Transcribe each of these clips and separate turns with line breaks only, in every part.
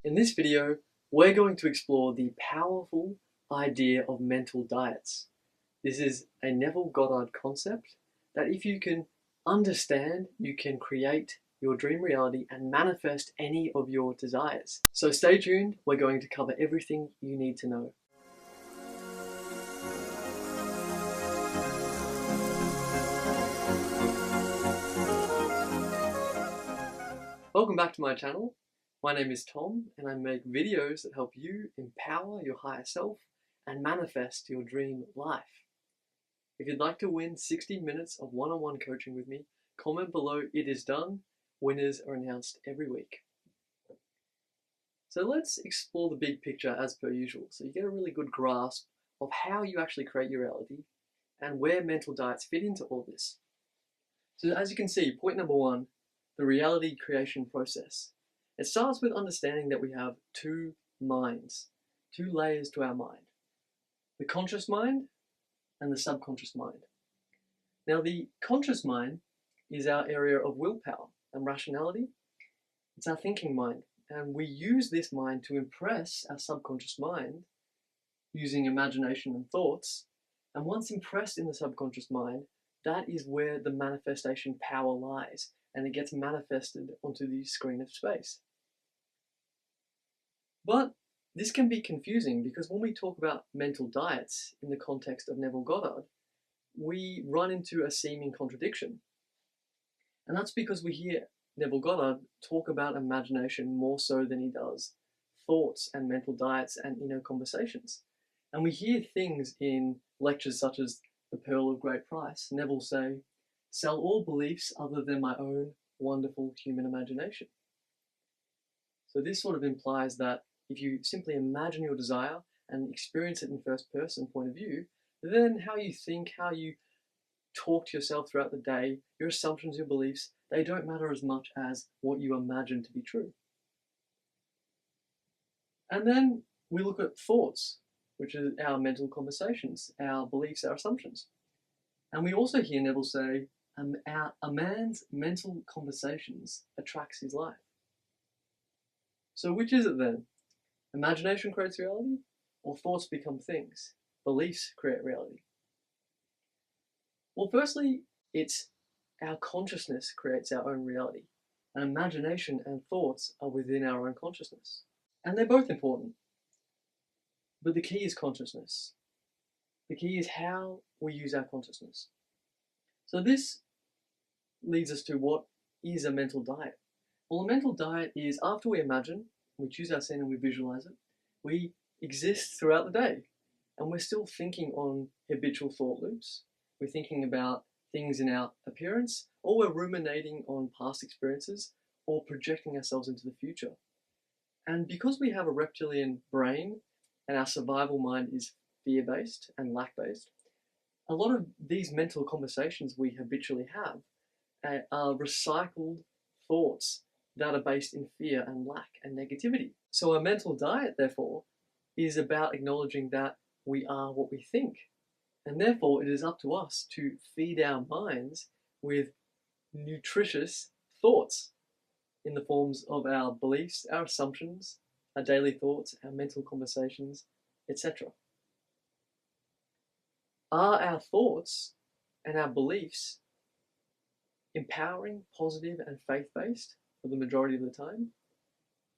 In this video, we're going to explore the powerful idea of mental diets. This is a Neville Goddard concept that if you can understand, you can create your dream reality and manifest any of your desires. So stay tuned, we're going to cover everything you need to know. Welcome back to my channel. My name is Tom and I make videos that help you empower your higher self and manifest your dream life. If you'd like to win 60 minutes of one-on-one coaching with me, comment below "it is done." Winners are announced every week. So let's explore the big picture as per usual, so you get a really good grasp of how you actually create your reality and where mental diets fit into all this. So as you can see, point number one, the reality creation process. It starts with understanding that we have two minds, two layers to our mind. The conscious mind and the subconscious mind. Now the conscious mind is our area of willpower and rationality. It's our thinking mind, and we use this mind to impress our subconscious mind using imagination and thoughts. And once impressed in the subconscious mind, that is where the manifestation power lies, and it gets manifested onto the screen of space. But this can be confusing because when we talk about mental diets in the context of Neville Goddard, we run into a seeming contradiction. And that's because we hear Neville Goddard talk about imagination more so than he does thoughts and mental diets and inner conversations. And we hear things in lectures such as The Pearl of Great Price, Neville say, "Sell all beliefs other than my own wonderful human imagination." So this sort of implies that if you simply imagine your desire and experience it in first person point of view, then how you think, how you talk to yourself throughout the day, your assumptions, your beliefs, they don't matter as much as what you imagine to be true. And then we look at thoughts, which are our mental conversations, our beliefs, our assumptions. And we also hear Neville say, a man's mental conversations attracts his life. So which is it then? Imagination creates reality, or thoughts become things? Beliefs create reality. Well, firstly, it's our consciousness creates our own reality, and imagination and thoughts are within our own consciousness. And they're both important. But the key is consciousness. The key is how we use our consciousness. So this leads us to what is a mental diet. Well, a mental diet is after we imagine, we choose our scene and we visualize it, we exist throughout the day and we're still thinking on habitual thought loops. We're thinking about things in our appearance, or we're ruminating on past experiences or projecting ourselves into the future. And because we have a reptilian brain and our survival mind is fear-based and lack-based, a lot of these mental conversations we habitually have are recycled thoughts that are based in fear and lack and negativity. So a mental diet, therefore, is about acknowledging that we are what we think. And therefore, it is up to us to feed our minds with nutritious thoughts in the forms of our beliefs, our assumptions, our daily thoughts, our mental conversations, etc. Are our thoughts and our beliefs empowering, positive, and faith-based for the majority of the time,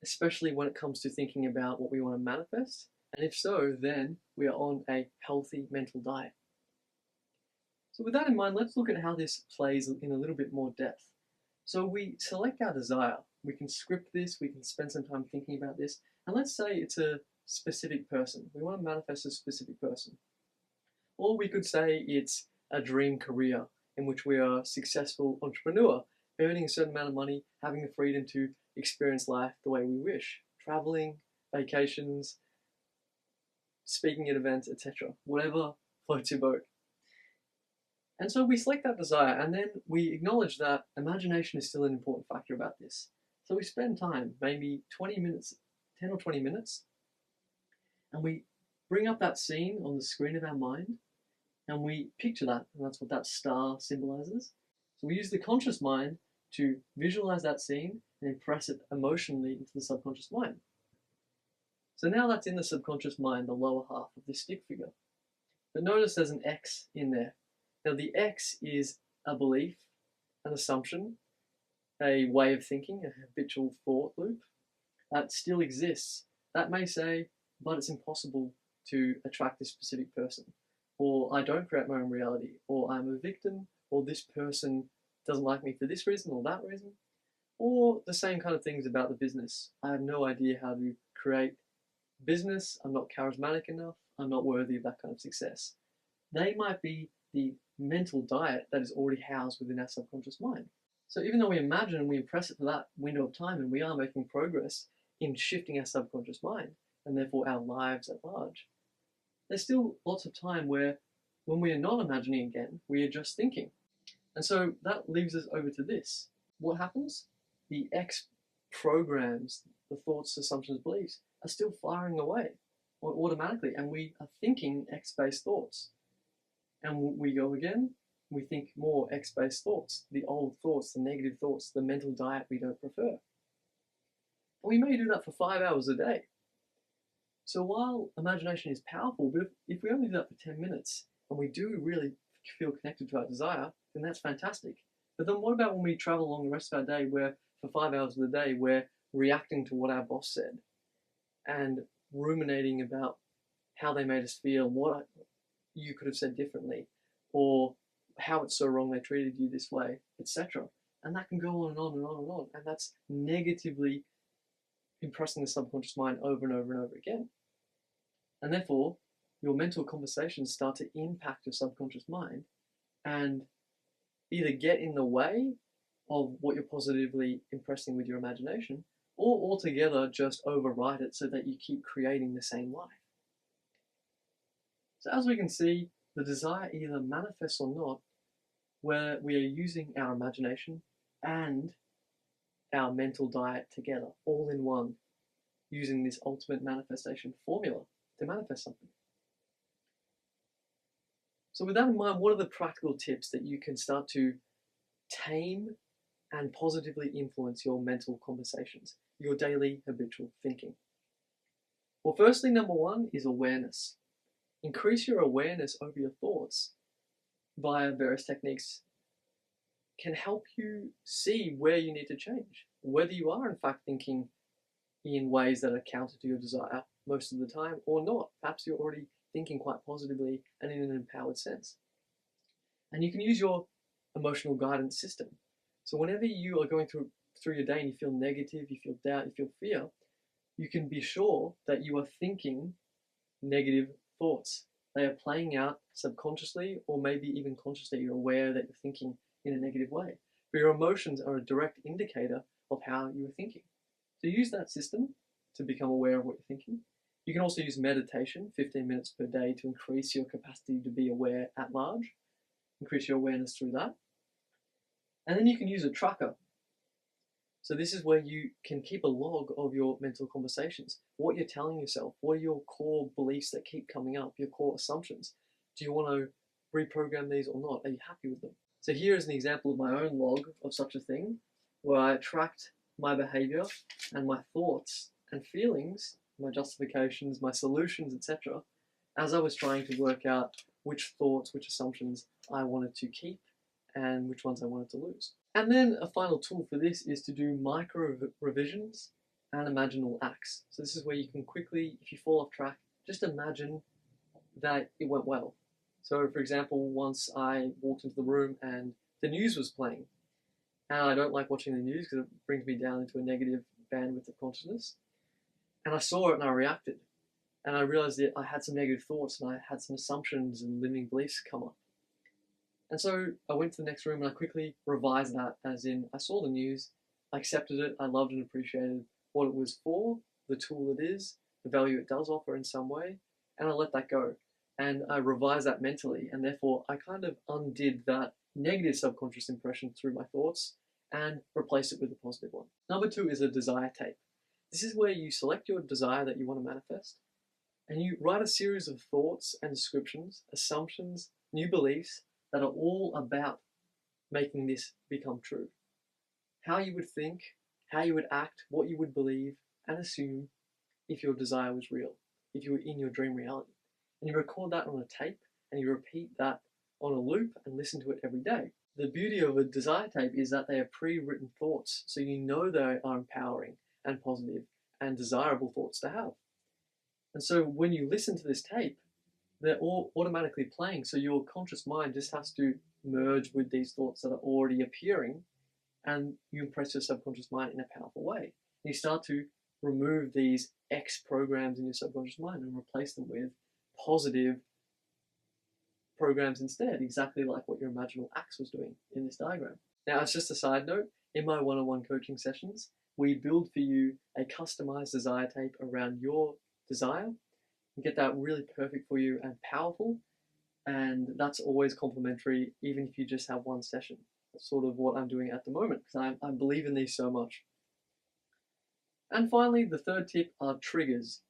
especially when it comes to thinking about what we want to manifest? And if so, then we are on a healthy mental diet. So with that in mind, let's look at how this plays in a little bit more depth. So we select our desire. We can script this, we can spend some time thinking about this, and let's say it's a specific person. We want to manifest a specific person. Or we could say it's a dream career in which we are a successful entrepreneur, earning a certain amount of money, having the freedom to experience life the way we wish, traveling, vacations, speaking at events, etc. Whatever floats your boat. And so we select that desire, and then we acknowledge that imagination is still an important factor about this. So we spend time, maybe 20 minutes, 10 or 20 minutes, and we bring up that scene on the screen of our mind, and we picture that, and that's what that star symbolizes. So we use the conscious mind to visualize that scene and impress it emotionally into the subconscious mind. So now that's in the subconscious mind, the lower half of this stick figure. But notice there's an X in there. Now the X is a belief, an assumption, a way of thinking, a habitual thought loop that still exists. That may say, but it's impossible to attract this specific person, or I don't create my own reality, or I'm a victim, or this person doesn't like me for this reason or that reason, or the same kind of things about the business. I have no idea how to create business, I'm not charismatic enough, I'm not worthy of that kind of success. They might be the mental diet that is already housed within our subconscious mind. So even though we imagine and we impress it for that window of time, and we are making progress in shifting our subconscious mind, and therefore our lives at large, there's still lots of time where when we are not imagining again, we are just thinking. And so that leaves us over to this. What happens? The X programs, the thoughts, assumptions, beliefs, are still firing away automatically, and we are thinking X-based thoughts. And we go again, we think more X-based thoughts, the old thoughts, the negative thoughts, the mental diet we don't prefer. And we may do that for 5 hours a day. So while imagination is powerful, but if we only do that for 10 minutes, and we do really feel connected to our desire, then that's fantastic. But then what about when we travel along the rest of our day where for 5 hours of the day we're reacting to what our boss said and ruminating about how they made us feel, what you could have said differently, or how it's so wrong they treated you this way, etc. And that can go on and on and on and on. And that's negatively impressing the subconscious mind over and over and over again. And therefore, your mental conversations start to impact your subconscious mind and either get in the way of what you're positively impressing with your imagination, or altogether just override it so that you keep creating the same life. So as we can see, the desire either manifests or not, where we are using our imagination and our mental diet together, all in one, using this ultimate manifestation formula to manifest something. So with that in mind, what are the practical tips that you can start to tame and positively influence your mental conversations, your daily habitual thinking? Well, firstly, number one is awareness. Increase your awareness over your thoughts via various techniques can help you see where you need to change, whether you are in fact thinking in ways that are counter to your desire most of the time or not. Perhaps you're already thinking quite positively and in an empowered sense. And you can use your emotional guidance system. So whenever you are going through your day and you feel negative, you feel doubt, you feel fear, you can be sure that you are thinking negative thoughts. They are playing out subconsciously or maybe even consciously. You're aware that you're thinking in a negative way. But your emotions are a direct indicator of how you are thinking. So use that system to become aware of what you're thinking. You can also use meditation, 15 minutes per day, to increase your capacity to be aware at large, increase your awareness through that. And then you can use a tracker. So this is where you can keep a log of your mental conversations, what you're telling yourself, what are your core beliefs that keep coming up, your core assumptions. Do you want to reprogram these or not? Are you happy with them? So here is an example of my own log of such a thing, where I tracked my behavior and my thoughts and feelings, my justifications, my solutions, etc., as I was trying to work out which thoughts, which assumptions I wanted to keep and which ones I wanted to lose. And then a final tool for this is to do micro revisions and imaginal acts. So this is where you can quickly, if you fall off track, just imagine that it went well. So for example, once I walked into the room and the news was playing, and I don't like watching the news because it brings me down into a negative bandwidth of consciousness, and I saw it and I reacted, and I realized that I had some negative thoughts and I had some assumptions and limiting beliefs come up. And so I went to the next room and I quickly revised that, as in I saw the news, I accepted it, I loved and appreciated what it was for, the tool it is, the value it does offer in some way, and I let that go. And I revised that mentally, and therefore I kind of undid that negative subconscious impression through my thoughts and replaced it with a positive one. Number two is a desire tape. This is where you select your desire that you want to manifest, and you write a series of thoughts and descriptions, assumptions, new beliefs that are all about making this become true. How you would think, how you would act, what you would believe and assume if your desire was real, if you were in your dream reality. And you record that on a tape and you repeat that on a loop and listen to it every day. The beauty of a desire tape is that they are pre-written thoughts, so you know they are empowering and positive and desirable thoughts to have. And so when you listen to this tape, they're all automatically playing, so your conscious mind just has to merge with these thoughts that are already appearing, and you impress your subconscious mind in a powerful way. You start to remove these X programs in your subconscious mind and replace them with positive programs instead, exactly like what your imaginal axe was doing in this diagram. Now, as just a side note, in my one-on-one coaching sessions, we build for you a customized desire tape around your desire and get that really perfect for you and powerful. And that's always complimentary, even if you just have one session. That's sort of what I'm doing at the moment, because I believe in these so much. And finally, the third tip are triggers.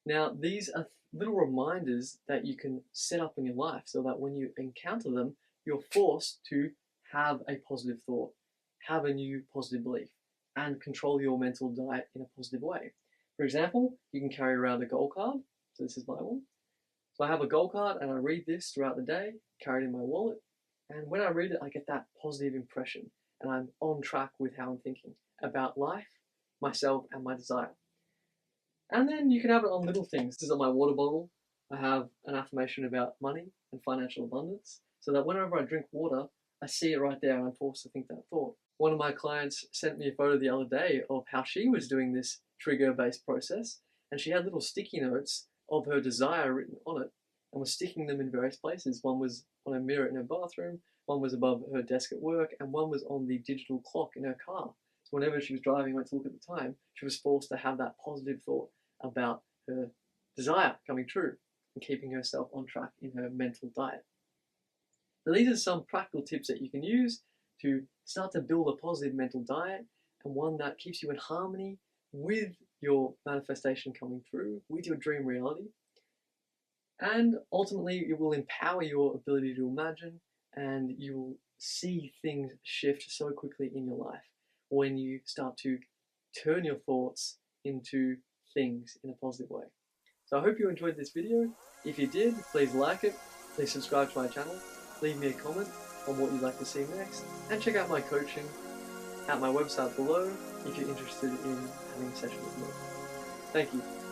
Now, these are little reminders that you can set up in your life so that when you encounter them, you're forced to have a positive thought, have a new positive belief, and control your mental diet in a positive way. For example, you can carry around a goal card. So this is my one. So I have a goal card and I read this throughout the day, carry it in my wallet. And when I read it, I get that positive impression and I'm on track with how I'm thinking about life, myself, and my desire. And then you can have it on little things. This is on my water bottle. I have an affirmation about money and financial abundance, so that whenever I drink water, I see it right there and I'm forced to think that thought. One of my clients sent me a photo the other day of how she was doing this trigger-based process, and she had little sticky notes of her desire written on it and was sticking them in various places. One was on a mirror in her bathroom, one was above her desk at work, and one was on the digital clock in her car. So whenever she was driving, went to look at the time, she was forced to have that positive thought about her desire coming true and keeping herself on track in her mental diet. So these are some practical tips that you can use to start to build a positive mental diet, and one that keeps you in harmony with your manifestation coming through, with your dream reality. And ultimately, it will empower your ability to imagine, and you will see things shift so quickly in your life when you start to turn your thoughts into things in a positive way. So I hope you enjoyed this video. If you did, please like it, please subscribe to my channel, leave me a comment on what you'd like to see next, and check out my coaching at my website below if you're interested in having a session with me. Thank you.